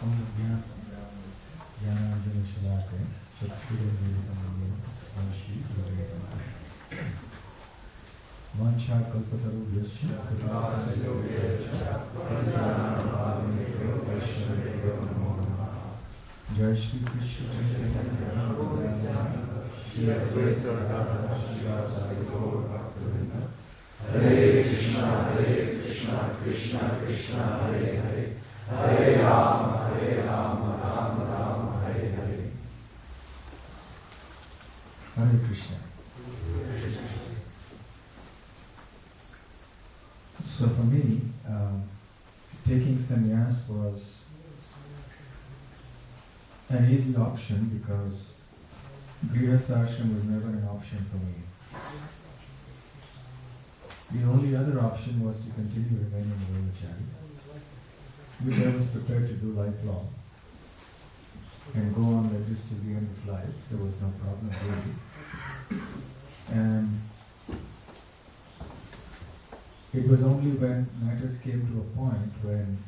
Om Jnana Shalake, Satchidanandamaya, Svanshi Gurave Vancha Kalpataru Yascha Kripasayogecha Pranjanabhaviniyo Vaishnaveyo Namo Namaha Jai Shri Krishna Chaitanya Prabhu Shri Advaita Gadadhara Shivasari Gaur Bhaktivinoda Hare Krishna Krishna Krishna Hare Hare Hare Rama Rama Rama Hare Hare. Hare Krishna. So for me, taking sannyas was an easy option because grihastha ashram was never an option for me. The only other option was to continue remaining a brahmachari, which I was prepared to do lifelong and go on like this to the end of life. There was no problem really. And it was only when matters came to a point when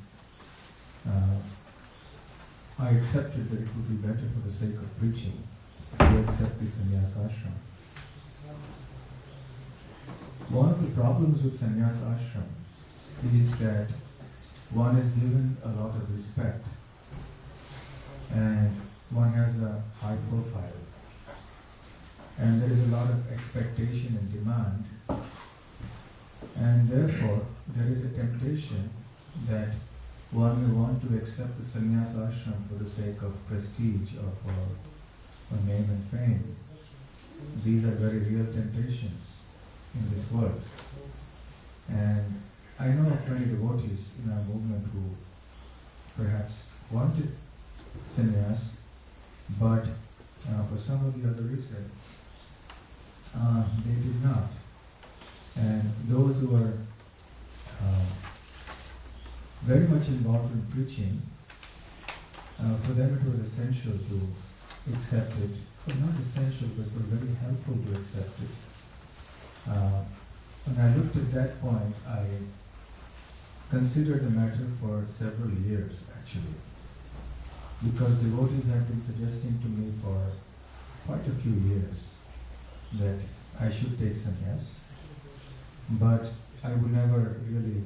I accepted that it would be better for the sake of preaching to accept the sannyas ashram. One of the problems with sannyas ashram is that one is given a lot of respect and one has a high profile and there is a lot of expectation and demand, and therefore there is a temptation that one may want to accept the sannyas ashram for the sake of prestige or for name and fame. These are very real temptations in this world, and I know of many devotees in our movement who perhaps wanted sannyas, but for some of the other reason, they did not. And those who are very much involved in preaching, for them it was essential to accept it, or not essential, but it was very helpful to accept it. When I looked at that point, I considered the matter for several years actually, because devotees have been suggesting to me for quite a few years that I should take sannyas, but I would never really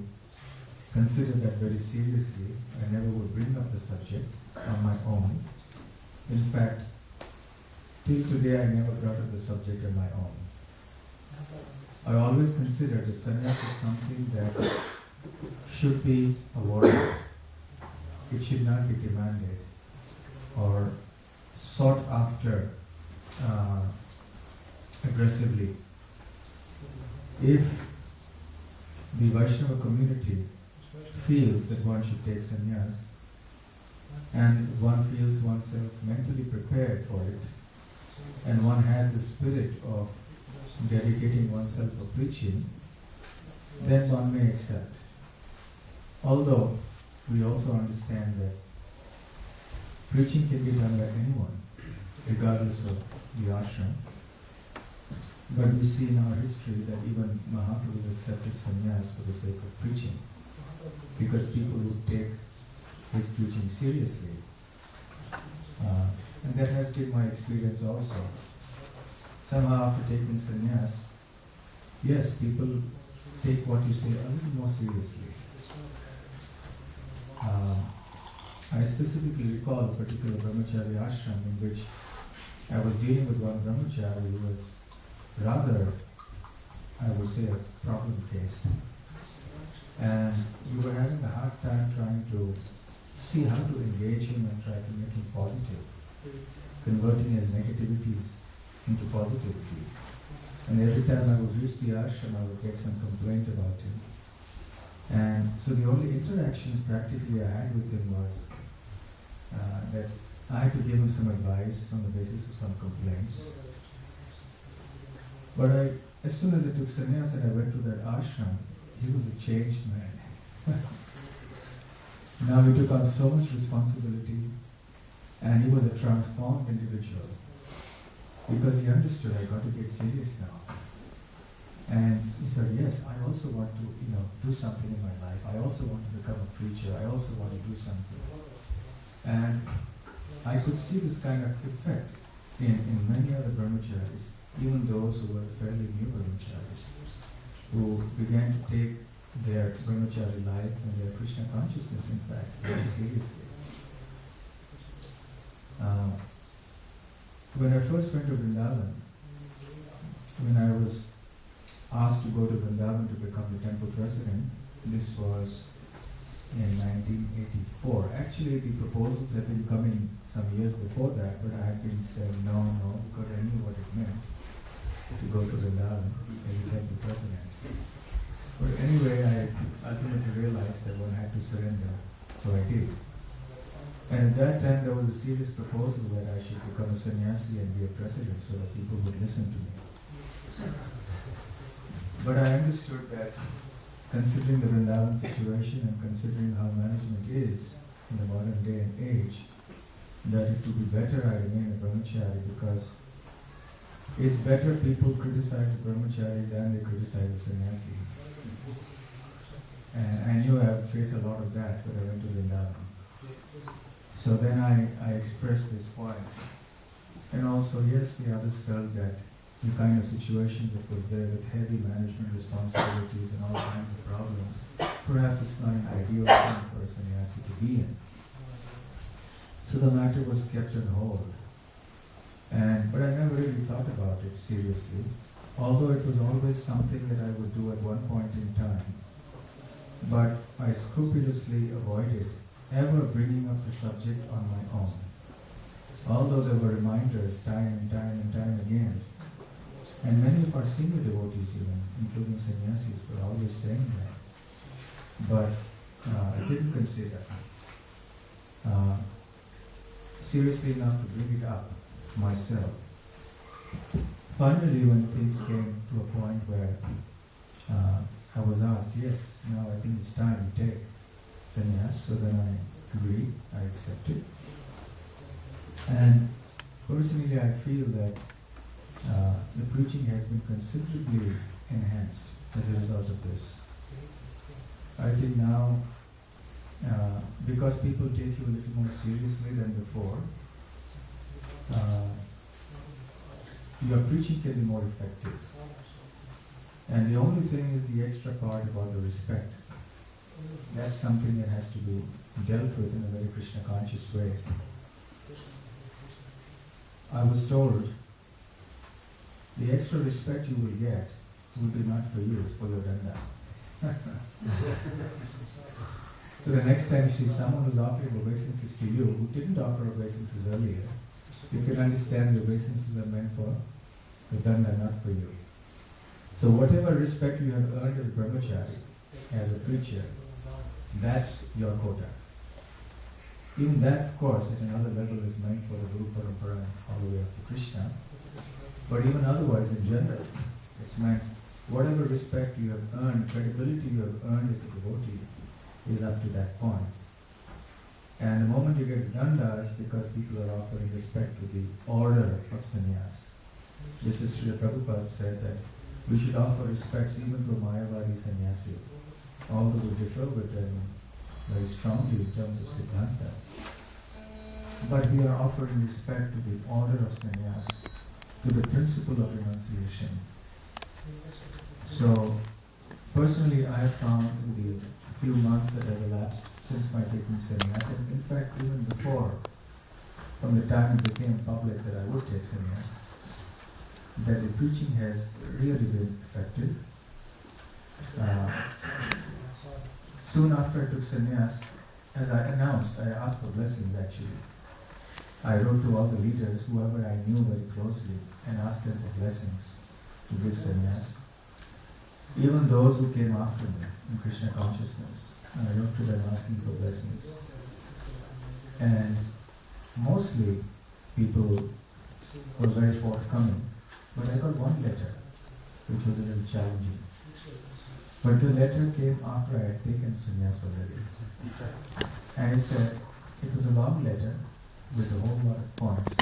consider that very seriously. I never would bring up the subject on my own. In fact, till today I never brought up the subject on my own. I always considered that sannyas is something that should be awarded. It should not be demanded or sought after aggressively. If the Vaishnava community feels that one should take sannyas and one feels oneself mentally prepared for it and one has the spirit of dedicating oneself for preaching, then one may accept. Although we also understand that preaching can be done by anyone, regardless of the ashram. But we see in our history that even Mahaprabhu accepted sannyas for the sake of preaching, because people would take his preaching seriously. And that has been my experience also. Somehow after taking sannyas, yes, people take what you say a little more seriously. I specifically recall a particular brahmachari ashram in which I was dealing with one brahmachari who was rather, I would say, a problem case. And we were having a hard time trying to see how to engage him and try to make him positive, converting his negativities into positivity. And every time I would reach the ashram, I would get some complaint about him. And so the only interactions practically I had with him was that I had to give him some advice on the basis of some complaints. But as soon as I took sannyas and I went to that ashram, he was a changed man. Now he took on so much responsibility and he was a transformed individual because he understood I got to get serious now. And he said, yes, I also want to, do something in my life. I also want to become a preacher. I also want to do something. And I could see this kind of effect in many other brahmacharis, even those who were fairly new brahmacharis, who began to take their brahmachari life and their Krishna consciousness, in fact, very seriously. When I first went to Vrindavan, when I was asked to go to Vrindavan to become the temple president, this was in 1984. Actually, the proposals had been coming some years before that, but I had been saying no, because I knew what it meant to go to Vrindavan as a temple president. But anyway, I ultimately realized that one had to surrender, so I did. And at that time, there was a serious proposal that I should become a sannyasi and be a president so that people would listen to me. But I understood that, considering the Vrindavan situation and considering how management is in the modern day and age, that it would be better I remain a brahmachari, because it's better people criticize a brahmachari than they criticize a sannyasi. And I knew I would face a lot of that when I went to Vrindavan. So then I expressed this point. And also, yes, the others felt that the kind of situation that was there with heavy management responsibilities and all kinds of problems, perhaps it's not an ideal thing for a sannyasi to be in. So the matter was kept on hold. But I never really thought about it seriously, although it was always something that I would do at one point in time. But I scrupulously avoided ever bringing up the subject on my own. Although there were reminders time and time again, and many of our senior devotees even, including sannyasis, were always saying that. But I didn't consider seriously enough to bring it up myself. Finally, when things came to a point where I was asked, yes, now I think it's time to take sannyas, so then I agreed, I accepted. And personally, I feel that the preaching has been considerably enhanced as a result of this. I think now, because people take you a little more seriously than before, your preaching can be more effective. And the only thing is the extra part about the respect. That's something that has to be dealt with in a very Krishna conscious way. I was told the extra respect you will get will be not for you, it's for your danda. So the next time you see someone who's offering obeisances to you who didn't offer obeisances earlier, you can understand the obeisances are meant for the danda, not for you. So whatever respect you have earned as a brahmachari, as a preacher, that's your quota. Even that, of course, at another level is meant for the Guru Parampara all the way up to Krishna. But even otherwise, in general, it's meant whatever respect you have earned, credibility you have earned as a devotee, is up to that point. And the moment you get danda, it's because people are offering respect to the order of sannyas. This is Srila Prabhupada said that we should offer respects even to a Mayavadi sannyasi, although we differ with them very strongly in terms of Siddhanta. But we are offering respect to the order of sannyas, to the principle of renunciation. So, personally, I have found in the few months that have elapsed since my taking sannyas, and in fact even before, from the time it became public that I would take sannyas, that the preaching has really been effective. Soon after I took sannyas, as I announced, I asked for blessings actually. I wrote to all the leaders, whoever I knew very closely, and asked them for blessings to give sannyas. Even those who came after me in Krishna consciousness, I wrote to them asking for blessings. And mostly people were very forthcoming. But I got one letter, which was a little challenging. But the letter came after I had taken sannyas already. And it said, it was a long letter with a whole lot of points.